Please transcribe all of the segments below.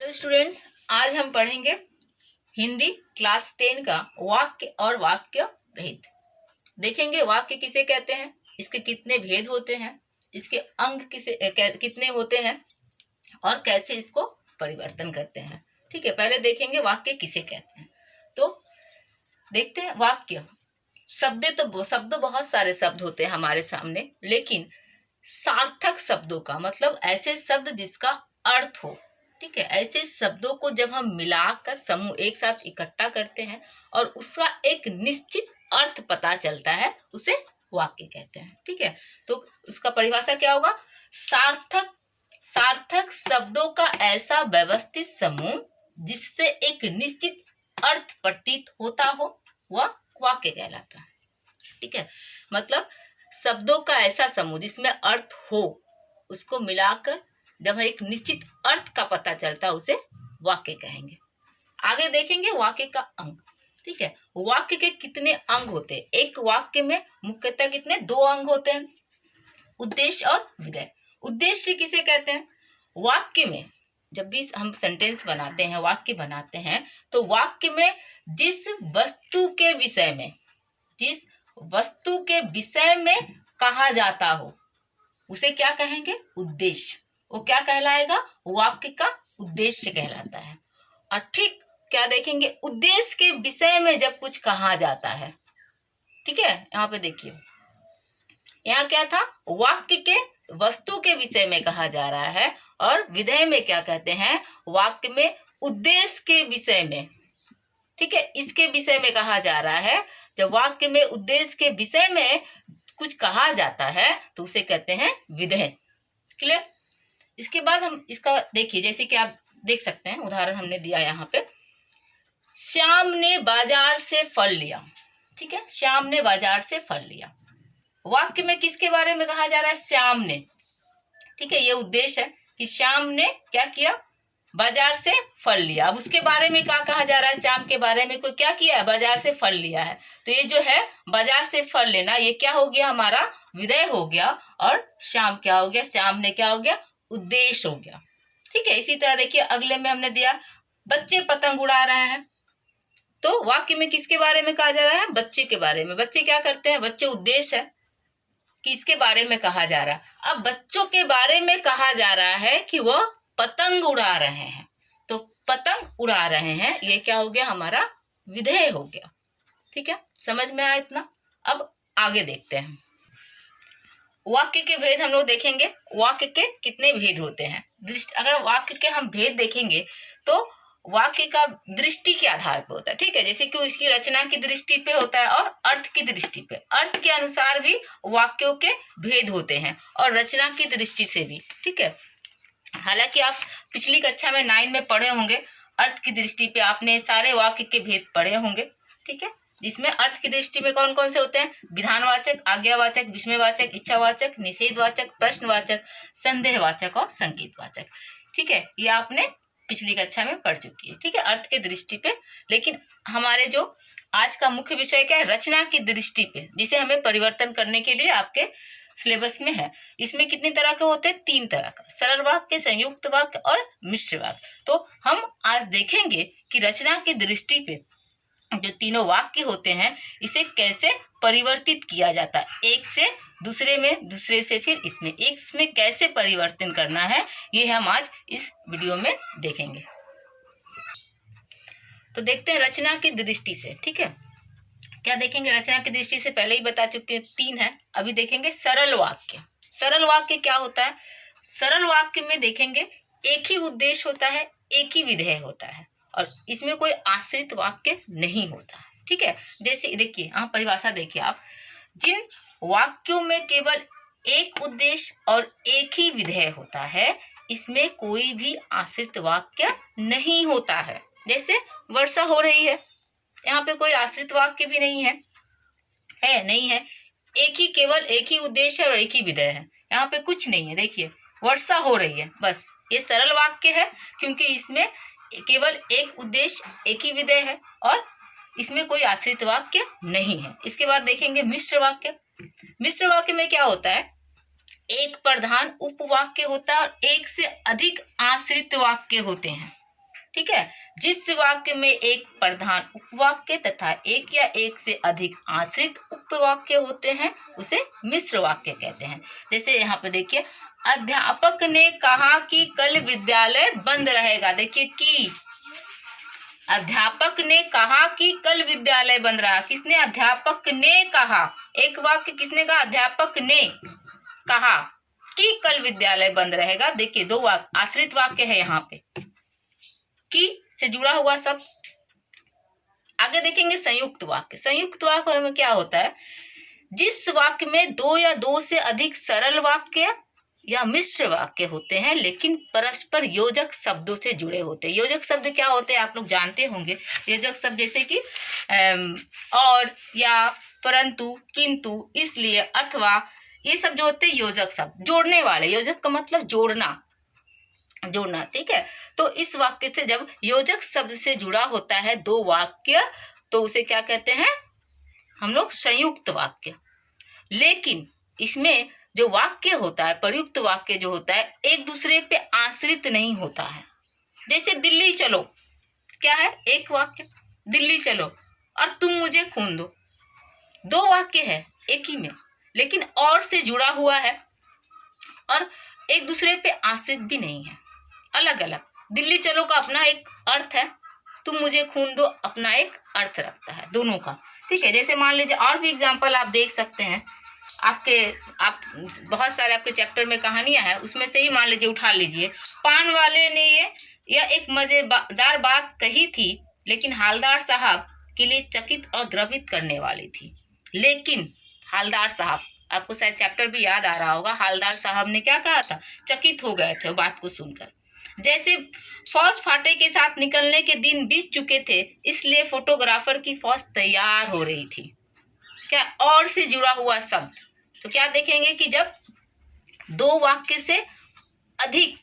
Hello students, आज हम पढ़ेंगे हिंदी क्लास 10 का वाक्य और वाक्य भेद। देखेंगे वाक्य किसे कहते हैं, इसके कितने भेद होते हैं, इसके अंग कितने होते हैं और कैसे इसको परिवर्तन करते हैं। ठीक है, पहले देखेंगे वाक्य किसे कहते हैं। तो देखते हैं वाक्य। शब्द बहुत सारे शब्द होते हैं हमारे सामने, लेकिन सार्थक शब्दों का मतलब ऐसे शब्द जिसका अर्थ हो। ठीक है, ऐसे शब्दों को जब हम मिलाकर समूह एक साथ इकट्ठा करते हैं और उसका एक निश्चित अर्थ पता चलता है, उसे वाक्य कहते हैं। ठीक है, तो उसका परिभाषा क्या होगा? सार्थक शब्दों का ऐसा व्यवस्थित समूह जिससे एक निश्चित अर्थ प्रतीत होता हो, वह वाक्य कहलाता है। ठीक है, मतलब शब्दों का ऐसा समूह जिसमें अर्थ हो, उसको मिलाकर जब एक निश्चित अर्थ का पता चलता है, उसे वाक्य कहेंगे। आगे देखेंगे वाक्य का अंग। ठीक है, वाक्य के कितने अंग होते हैं? एक वाक्य में मुख्यतः कितने? 2 अंग होते हैं, उद्देश्य और विधेय। उद्देश्य किसे कहते हैं? वाक्य में जब भी हम सेंटेंस बनाते हैं, वाक्य बनाते हैं, तो वाक्य में जिस वस्तु के विषय में कहा जाता हो, उसे क्या कहेंगे? उद्देश्य। वो क्या कहलाएगा? वाक्य का उद्देश्य कहलाता है। और ठीक क्या देखेंगे? उद्देश्य के विषय में जब कुछ कहा जाता है। ठीक है, यहाँ पे देखिए, यहाँ क्या था? वाक्य के वस्तु के विषय में कहा जा रहा है, और विधेय में क्या कहते हैं? वाक्य में उद्देश्य के विषय में। ठीक है, इसके विषय में कहा जा रहा है। जब वाक्य में उद्देश्य के विषय में कुछ कहा जाता है तो उसे कहते हैं विधेय। क्लियर? इसके बाद हम इसका देखिए, जैसे कि आप देख सकते हैं, उदाहरण हमने दिया यहाँ पे, श्याम ने बाजार से फल लिया। ठीक है, श्याम ने बाजार से फल लिया। वाक्य में किसके बारे में कहा जा रहा है? श्याम ने। ठीक है, ये उद्देश्य है कि श्याम ने क्या किया? बाजार से फल लिया। अब उसके बारे में क्या कहा जा रहा है? श्याम के बारे में कोई क्या किया है? बाजार से फल लिया है। तो ये जो है बाजार से फल लेना, ये क्या हो गया? हमारा विधेय हो गया। और श्याम क्या हो गया? श्याम ने क्या हो गया? उद्देश्य हो गया। ठीक है, इसी तरह देखिए अगले में हमने दिया, बच्चे पतंग उड़ा रहे हैं। तो वाक्य में किसके बारे में कहा जा रहा है? बच्चे के बारे में। बच्चे क्या करते हैं? बच्चे उद्देश्य है कि इसके बारे में कहा जा रहा है। अब बच्चों के बारे में कहा जा रहा है कि वह पतंग उड़ा रहे हैं, तो पतंग उड़ा रहे हैं, ये क्या हो गया? हमारा विधेय हो गया। ठीक है, समझ में आया इतना? अब आगे देखते हैं वाक्य के भेद। हम लोग देखेंगे वाक्य के कितने भेद होते हैं। अगर वाक्य के हम भेद देखेंगे तो वाक्य का दृष्टि के आधार पे होता है। ठीक है, जैसे कि इसकी रचना की दृष्टि पे होता है और अर्थ की दृष्टि पे। अर्थ के अनुसार भी वाक्यों के भेद होते हैं और रचना की दृष्टि से भी। ठीक है, हालांकि आप पिछली कक्षा में 9 में पढ़े होंगे, अर्थ की दृष्टि पे आपने सारे वाक्य के भेद पढ़े होंगे। ठीक है, जिसमें अर्थ की दृष्टि में कौन कौन से होते हैं? विधानवाचक, आज्ञावाचक, विस्मयवाचक, इच्छावाचक, निषेधवाचक, प्रश्नवाचक, संदेहवाचक और संकेतवाचक। ठीक है, ये आपने पिछली कक्षा में पढ़ चुकी है। ठीक है, अर्थ के दृष्टि पे। लेकिन हमारे जो आज का मुख्य विषय क्या है? रचना की दृष्टि पे, जिसे हमें परिवर्तन करने के लिए आपके सिलेबस में है। इसमें कितनी तरह के होते हैं? 3 तरह का, सरल वाक्य, संयुक्त वाक्य और मिश्र वाक्य। तो हम आज देखेंगे कि रचना की दृष्टि पे जो तीनों वाक्य होते हैं, इसे कैसे परिवर्तित किया जाता है, एक से दूसरे में, दूसरे से फिर इसमें, इसमें कैसे परिवर्तन करना है, ये हम आज इस वीडियो में देखेंगे। तो देखते हैं रचना की दृष्टि से। ठीक है, क्या देखेंगे रचना की दृष्टि से? पहले ही बता चुके हैं, 3 है। अभी देखेंगे सरल वाक्य। सरल वाक्य क्या होता है? सरल वाक्य में देखेंगे एक ही उद्देश्य होता है, एक ही विधेय होता है, और इसमें कोई आश्रित वाक्य नहीं होता है। ठीक है, जैसे देखिए यहाँ परिभाषा देखिए आप, जिन वाक्यों में केवल एक उद्देश्य और एक ही विधेय होता है, इसमें कोई भी आश्रित वाक्य नहीं होता है। जैसे वर्षा हो रही है, यहाँ पे कोई आश्रित वाक्य भी नहीं है, नहीं है। केवल एक ही उद्देश्य और एक ही विधेय है, यहाँ पे कुछ नहीं है। देखिए वर्षा हो रही है, बस ये सरल वाक्य है, क्योंकि इसमें केवल एक उद्देश्य, एक ही विधेय है और इसमें कोई आश्रित वाक्य नहीं है। इसके बाद देखेंगे मिश्र वाक्य। मिश्र वाक्य में क्या होता है? एक प्रधान उपवाक्य होता है और एक से अधिक आश्रित वाक्य होते हैं। ठीक है। जिस वाक्य में एक प्रधान उपवाक्य तथा एक या एक से अधिक आश्रित उपवाक्य होते हैं उसे मिश्र वाक्य कहते हैं। जैसे यहाँ पे देखिए, अध्यापक ने कहा कि कल विद्यालय बंद रहेगा। देखिए कि अध्यापक ने कहा कि कल विद्यालय बंद रहा। किसने? अध्यापक ने कहा। एक वाक्य किसने कहा? अध्यापक ने कहा कि कल विद्यालय बंद रहेगा। देखिए दो वाक्य, आश्रित वाक्य है यहाँ पे, कि से जुड़ा हुआ सब। आगे देखेंगे संयुक्त वाक्य। संयुक्त वाक्य में क्या होता है? जिस वाक्य में दो या दो से अधिक सरल वाक्य या मिश्र वाक्य होते हैं लेकिन परस्पर योजक शब्दों से जुड़े होते हैं। योजक शब्द क्या होते हैं आप लोग जानते होंगे। योजक शब्द जैसे कि और, या, परंतु, किंतु, इसलिए, अथवा, ये सब जो होते हैं योजक शब्द, जोड़ने वाले। योजक का मतलब जोड़ना, ठीक है। तो इस वाक्य से जब योजक शब्द से जुड़ा होता है दो वाक्य तो उसे क्या कहते हैं हम लोग? संयुक्त वाक्य। लेकिन इसमें जो वाक्य होता है, प्रयुक्त वाक्य जो होता है, एक दूसरे पे आश्रित नहीं होता है। जैसे दिल्ली चलो, क्या है? एक वाक्य, दिल्ली चलो और तुम मुझे खून दो। दो वाक्य है एक ही में, लेकिन और से जुड़ा हुआ है और एक दूसरे पे आश्रित भी नहीं है, अलग अलग। दिल्ली चलो का अपना एक अर्थ है, तुम मुझे खून दो अपना एक अर्थ रखता है दोनों का, ठीक है। जैसे मान लीजिए और भी एग्जाम्पल आप देख सकते हैं। आप बहुत सारे आपके चैप्टर में कहानियां हैं, उसमें से ही मान लीजिए उठा लीजिए। पान वाले ने यह एक मजेदार बात कही थी लेकिन हालदार साहब के लिए चकित और द्रवित करने वाली थी। लेकिन हालदार साहब, आपको शायद चैप्टर भी याद आ रहा होगा, हालदार साहब ने क्या कहा था? चकित हो गए थे वो बात को सुनकर। जैसे फौज फाटे के साथ निकलने के दिन बीत चुके थे इसलिए फोटोग्राफर की फौज तैयार हो रही थी। क्या? और से जुड़ा हुआ शब्द। तो क्या देखेंगे कि जब दो वाक्य से अधिक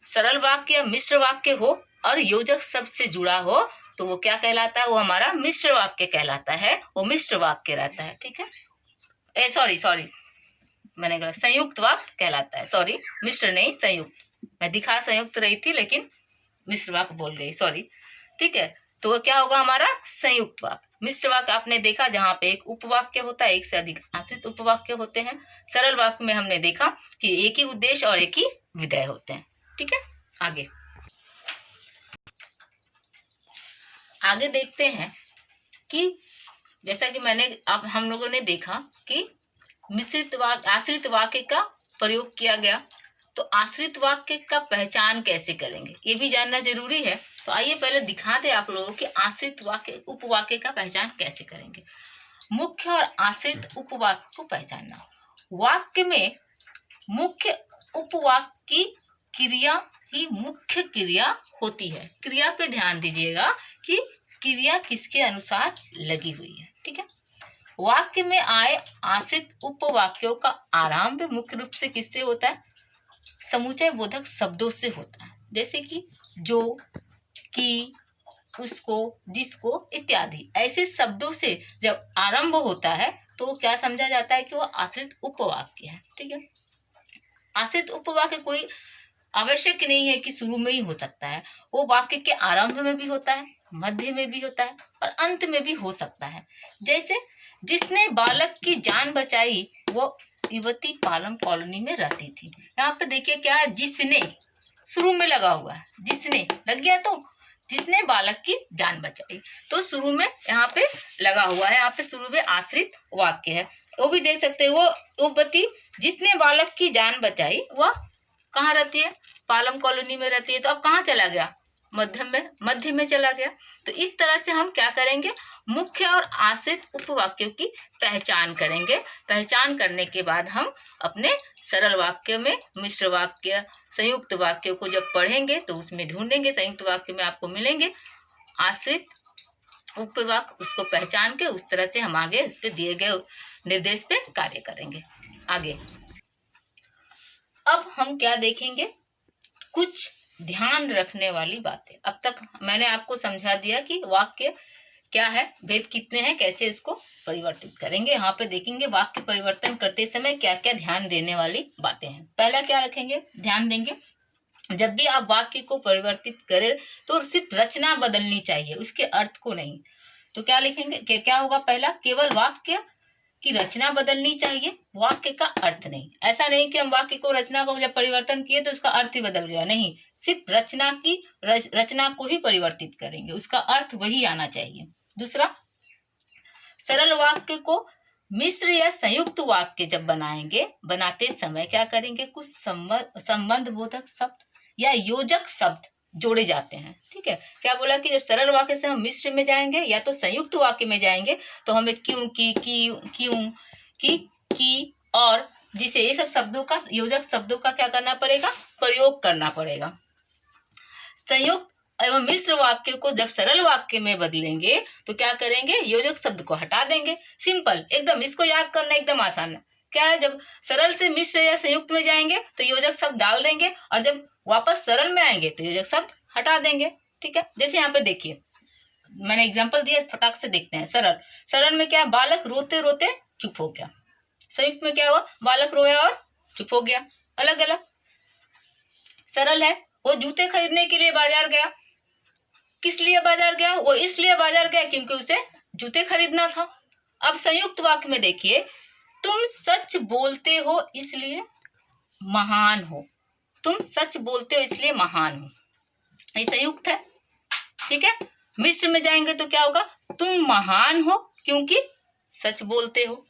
सरल वाक्य या मिश्र वाक्य हो और योजक शब्द से जुड़ा हो तो वो क्या कहलाता है? वो हमारा मिश्र वाक्य कहलाता है, वो मिश्र वाक्य रहता है, ठीक है। सॉरी मैंने कहा संयुक्त वाक्य कहलाता है। सॉरी, मिश्र नहीं, संयुक्त। मैं दिखा संयुक्त रही थी लेकिन मिश्र वाक्य बोल गई, सॉरी, ठीक है। तो वो क्या होगा? हमारा संयुक्त वाक्य। मिश्र वाक्य आपने देखा जहाँ पे एक उपवाक्य होता है, एक से अधिक आश्रित उपवाक्य होते हैं। सरल वाक्य में हमने देखा कि एक ही उद्देश्य और एक ही विधेय होते हैं, ठीक है। आगे देखते हैं कि जैसा कि हम लोगों ने देखा कि मिश्रित वाक्य, आश्रित वाक्य का प्रयोग किया गया। तो आश्रित वाक्य का पहचान कैसे करेंगे ये भी जानना जरूरी है। तो आइए पहले दिखा दे आप लोगों की आश्रित वाक्य, उपवाक्य का पहचान कैसे करेंगे। मुख्य और आश्रित उपवाक्य को पहचानना। वाक्य में मुख्य उपवाक्य की क्रिया ही मुख्य क्रिया होती है। क्रिया पे ध्यान दीजिएगा कि क्रिया किसके अनुसार लगी हुई है, ठीक है। वाक्य में आए आश्रित उपवाक्यों का आरंभ मुख्य रूप से किससे होता है? समुच्चय बोधक शब्दों से होता है। जैसे कि जो, कि, उसको, जिसको इत्यादि ऐसे शब्दों से जब आरंभ होता है तो क्या समझा जाता है कि वो आश्रित उपवाक्य है, ठीक है। आश्रित उपवाक्य कोई आवश्यक नहीं है कि शुरू में ही हो सकता है, वो वाक्य के आरंभ में भी होता है, मध्य में भी होता है और अंत में भी हो सकता है। जैसे जिसने बालक की जान बचाई वो युवती पालम कॉलोनी में रहती थी। यहाँ पे देखिए क्या है? जिसने शुरू में लगा हुआ है, जिसने लग गया तो जिसने बालक की जान बचाई, तो शुरू में यहाँ पे लगा हुआ है। यहाँ पे शुरू में आश्रित वाक्य है। वो भी देख सकते हैं, वो युवती जिसने बालक की जान बचाई वह कहाँ रहती है? पालम कॉलोनी में रहती है। तो अब कहाँ चला गया? मध्य में चला गया। तो इस तरह से हम क्या करेंगे? मुख्य और आश्रित उपवाक्यों की पहचान करेंगे। पहचान करने के बाद हम अपने सरल वाक्य में मिश्र वाक्य, संयुक्त वाक्य को जब पढ़ेंगे तो उसमें ढूंढेंगे। संयुक्त वाक्य में आपको मिलेंगे आश्रित उपवाक्य, उसको पहचान के उस तरह से हम आगे उस पर दिए गए निर्देश पे कार्य करेंगे। आगे अब हम क्या देखेंगे? कुछ ध्यान रखने वाली बातें। अब तक मैंने आपको समझा दिया कि वाक्य क्या है, भेद कितने हैं, कैसे इसको परिवर्तित करेंगे। यहाँ पे देखेंगे वाक्य परिवर्तन करते समय क्या क्या ध्यान देने वाली बातें हैं। पहला क्या रखेंगे? ध्यान देंगे जब भी आप वाक्य को परिवर्तित करें तो सिर्फ रचना बदलनी चाहिए, उसके अर्थ को नहीं। तो क्या लिखेंगे, क्या होगा, पहला, केवल वाक्य की रचना बदलनी चाहिए, वाक्य का अर्थ नहीं। ऐसा नहीं कि हम वाक्य को, रचना को जब परिवर्तन किए तो उसका अर्थ ही बदल गया, नहीं, सिर्फ रचना को ही परिवर्तित करेंगे, उसका अर्थ वही आना चाहिए। दूसरा, सरल वाक्य को मिश्र या संयुक्त वाक्य जब बनाते समय क्या करेंगे, कुछ संबंध बोधक शब्द या योजक शब्द जोड़े जाते हैं। ठीक है, क्या बोला कि जब सरल वाक्य से हम मिश्र में जाएंगे या तो संयुक्त वाक्य में जाएंगे तो हमें क्यों की और जिसे, ये सब शब्दों का, योजक शब्दों का क्या करना पड़ेगा, प्रयोग करना पड़ेगा। संयुक्त एवं मिश्र वाक्य को जब सरल वाक्य में बदलेंगे तो क्या करेंगे, योजक शब्द को हटा देंगे। सिंपल एकदम, इसको याद करना एकदम आसान है। क्या है, जब सरल से मिश्र या संयुक्त में जाएंगे तो योजक शब्द डाल देंगे और जब वापस सरल में आएंगे तो योजक शब्द हटा देंगे। ठीक है, जैसे यहाँ पे देखिए, मैंने एग्जाम्पल दिया, फटाक से देखते हैं। सरल में क्या, बालक रोते रोते चुप हो गया। संयुक्त में क्या हुआ, बालक रोया और चुप हो गया, अलग अलग। सरल है, वो जूते खरीदने के लिए बाजार गया। किस लिए बाजार गया, वो इसलिए बाजार गया क्योंकि उसे जूते खरीदना था। अब संयुक्त वाक्य में देखिए, तुम सच बोलते हो इसलिए महान हो, तुम सच बोलते हो इसलिए महान हो, ये संयुक्त है। ठीक है, मिश्र में जाएंगे तो क्या होगा, तुम महान हो क्योंकि सच बोलते हो।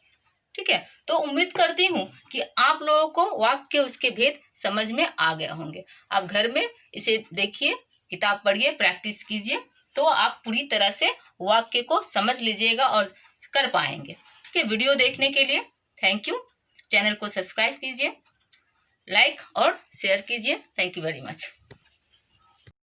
ठीक है, तो उम्मीद करती हूँ कि आप लोगों को वाक्य, उसके भेद समझ में आ गए होंगे। आप घर में इसे देखिए, किताब पढ़िए, प्रैक्टिस कीजिए, तो आप पूरी तरह से वाक्य को समझ लीजिएगा और कर पाएंगे। ठीक है, वीडियो देखने के लिए थैंक यू। चैनल को सब्सक्राइब कीजिए, लाइक और शेयर कीजिए। Thank you very much.